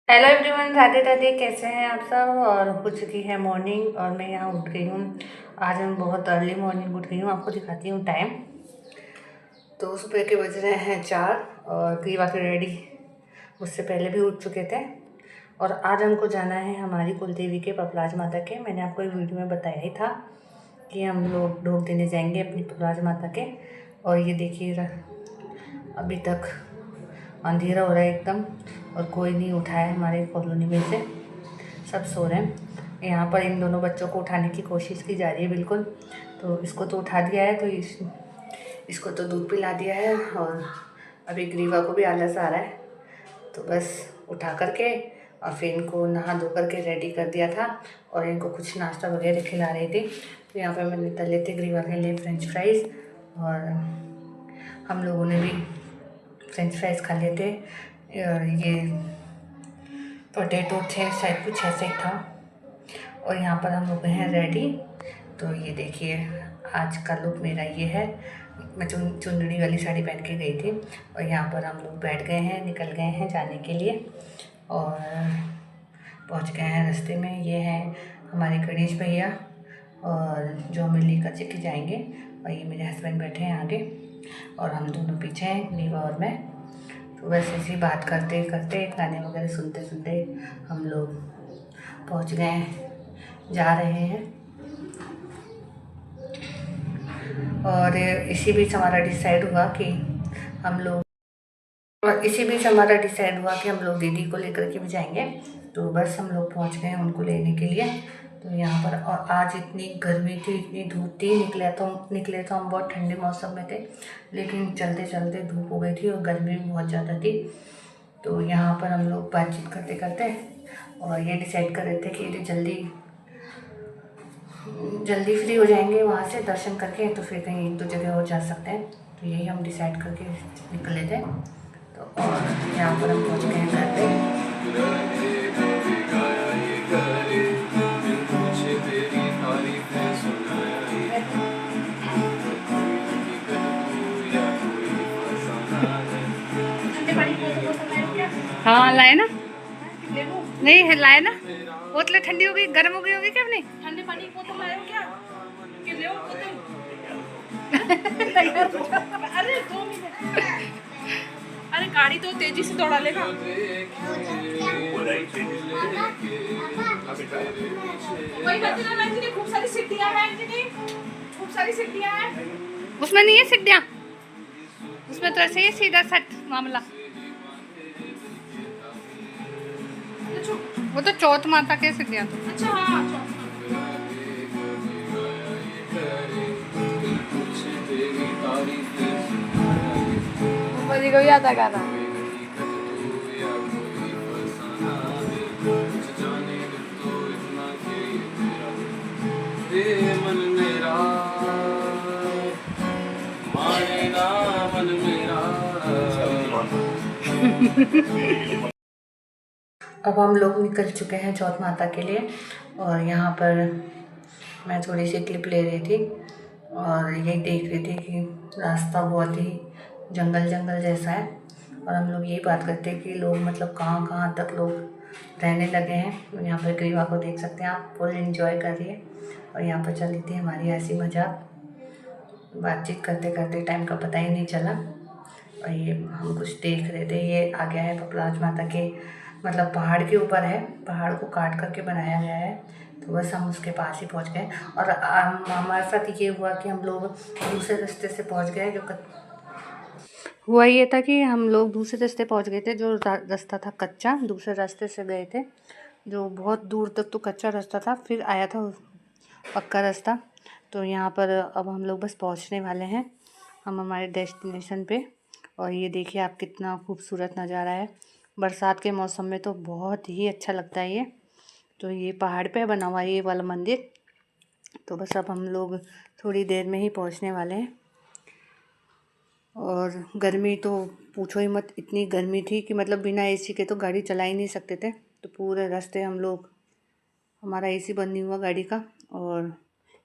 Hello everyone, Radhe Radhe. कैसे हैं आप सब? और हो चुकी है मॉर्निंग और मैं यहाँ उठ गई हूँ। आज मैं बहुत अर्ली मॉर्निंग उठ गई हूँ। आपको दिखाती हूँ टाइम। तो सुबह के बज रहे हैं 4 और ग्रीवा के रेडी मुझसे पहले भी उठ चुके थे। और आज हमको जाना है हमारी कुलदेवी के पपलाज माता के। मैंने आपको एक वीडियो में बताया ही था कि हम लोग ढोक देने जाएंगे अपनी पपलाज माता के। और ये देखिए, अभी तक अंधेरा हो रहा है एकदम और कोई नहीं उठा है हमारे कॉलोनी में से। सब सो रहे हैं। यहाँ पर इन दोनों बच्चों को उठाने की कोशिश की जा रही है बिल्कुल। तो इसको तो उठा दिया है, तो इसको तो दूध पिला दिया है और अभी ग्रीवा को भी आलस आ रहा है। तो बस उठा करके और फिर इनको नहा धो करके रेडी कर दिया था और इनको कुछ नाश्ता वगैरह खिला रही थी। तो यहाँ पर मैंने तले थे ग्रीवा के लिए फ्रेंच फ्राइज़ और हम लोगों ने भी फ्रेंच फ्राइज़ खा लिए थे। और ये पोटैटो थे, शायद कुछ ऐसे ही था। और यहाँ पर हम लोग हैं रेडी। तो ये देखिए, आज का लुक मेरा ये है। मैं चुनरी वाली साड़ी पहन के गई थी और यहाँ पर हम लोग बैठ गए हैं, निकल गए हैं जाने के लिए और पहुँच गए हैं। रास्ते में ये हैं हमारे गणेश भैया और जो हमें लेकर के जाएंगे। और ये मेरे हस्बैंड बैठे हैं आगे और हम दोनों पीछे हैं, नीवा और मैं। तो बस ऐसी बात करते करते, गाने वगैरह सुनते सुनते हम लोग पहुंच गए, जा रहे हैं। और इसी बीच हमारा डिसाइड हुआ कि हम लोग हम लोग दीदी को लेकर के भी जाएंगे। तो बस हम लोग पहुंच गए उनको लेने के लिए। तो यहाँ पर, और आज इतनी गर्मी थी, इतनी धूप थी। निकले तो हम बहुत ठंडे मौसम में थे, लेकिन चलते चलते धूप हो गई थी और गर्मी भी बहुत ज़्यादा थी। तो यहाँ पर हम लोग बातचीत करते करते और ये डिसाइड कर रहे थे कि यदि जल्दी जल्दी फ्री हो जाएंगे वहाँ से दर्शन करके, तो फिर कहीं एक दो जगह और जा सकते हैं। तो यही हम डिसाइड करके निकले थे। तो और यहाँ पर हम पहुँच गए हैं घर पे। हाँ लाए ना, नहीं है लाए ना। बोतलें ठंडी हो गई, गर्म हो गई होगी क्या? अपनी ठंडे पानी की बोतल लाए हो क्या? कि ले बोतल? अरे 2 मिनट। अरे गाड़ी तो तेजी से दौड़ा लेगा। खूब सारी सीढ़ियाँ हैं, खूब सारी सीढ़ियाँ हैं। उसमें नहीं है सीढ़ियाँ, उसमें तो ऐसे ही सीधा सेट मामला। वो तो चौथ माता के सीढ़ियाँ तो। अच्छा हाँ, को याद आ गाना। मन मेरा माने ना मन मेरा। अब हम लोग निकल चुके हैं चौथ माता के लिए और यहाँ पर मैं थोड़ी सी क्लिप ले रही थी और यही देख रही थी कि रास्ता बहुत ही जंगल जंगल जैसा है। और हम लोग यही बात करते हैं कि लोग मतलब कहाँ कहाँ तक लोग रहने लगे हैं। यहाँ पर ग्रीवा को देख सकते हैं आप, फुल एंजॉय कर रही है। और यहाँ पर चल रही थी हमारी हंसी मजाक, बातचीत करते करते टाइम का पता ही नहीं चला। और ये हम कुछ देख रहे थे, ये आ गया है पपलाज माता के, मतलब पहाड़ के ऊपर है, पहाड़ को काट करके बनाया गया है। तो बस हम उसके पास ही पहुंच गए। और हमारे साथ ये हुआ कि हम लोग दूसरे रास्ते से पहुंच गए। हुआ ये था कि हम लोग दूसरे रास्ते पहुंच गए थे, जो रास्ता था कच्चा, दूसरे रास्ते से गए थे, जो बहुत दूर तक तो कच्चा रास्ता था, फिर आया था पक्का रास्ता। तो यहाँ पर अब हम लोग बस पहुँचने वाले हैं हम हमारे डेस्टिनेशन पे। और ये देखिए आप, कितना खूबसूरत नज़ारा है। बरसात के मौसम में तो बहुत ही अच्छा लगता है ये। तो ये पहाड़ पे बना हुआ है ये वाला मंदिर। तो बस अब हम लोग थोड़ी देर में ही पहुंचने वाले हैं। और गर्मी तो पूछो ही मत, इतनी गर्मी थी कि मतलब बिना एसी के तो गाड़ी चला ही नहीं सकते थे। तो पूरे रास्ते हम लोग, हमारा एसी बंद नहीं हुआ गाड़ी का। और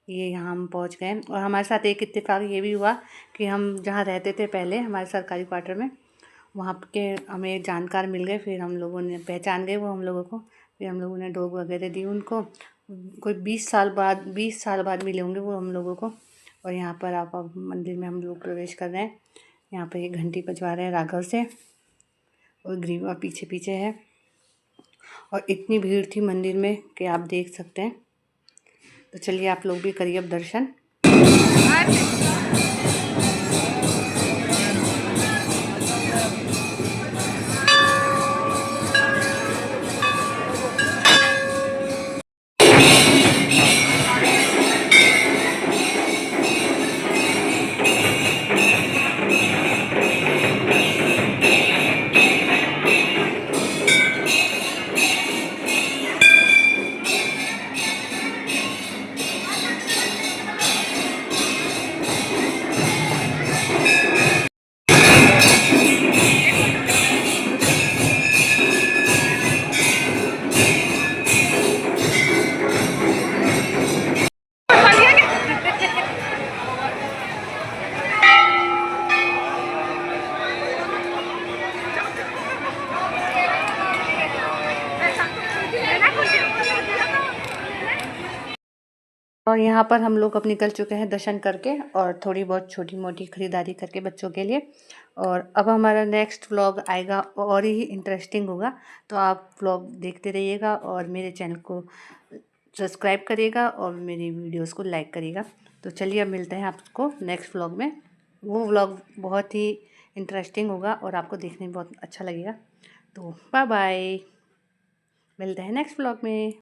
ये यहाँ हम पहुँच गए। और हमारे साथ एक इत्तेफाक ये भी हुआ कि हम जहाँ रहते थे पहले हमारे सरकारी क्वार्टर में, वहाँ के हमें जानकार मिल गए, फिर हम लोगों ने पहचान गए वो हम लोगों को, फिर हम लोगों ने डॉग वगैरह दी उनको। कोई 20 साल बाद मिले होंगे वो हम लोगों को। और यहाँ पर आप मंदिर में हम लोग प्रवेश कर रहे हैं। यहाँ पर एक घंटी बजवा रहे हैं राघव से, और ग्रीवा पीछे पीछे है। और इतनी भीड़ थी मंदिर में कि आप देख सकते हैं। तो चलिए आप लोग भी करिए अब दर्शन। और यहाँ पर हम लोग अब निकल चुके हैं दर्शन करके, और थोड़ी बहुत छोटी मोटी ख़रीदारी करके बच्चों के लिए। और अब हमारा नेक्स्ट व्लॉग आएगा और ही इंटरेस्टिंग होगा। तो आप व्लॉग देखते रहिएगा और मेरे चैनल को सब्सक्राइब करिएगा और मेरी वीडियोस को लाइक करिएगा। तो चलिए अब मिलते हैं आपको नेक्स्ट व्लॉग में। वो व्लॉग बहुत ही इंटरेस्टिंग होगा और आपको देखने में बहुत अच्छा लगेगा। तो बाय बाय, मिलते हैं नेक्स्ट व्लॉग में।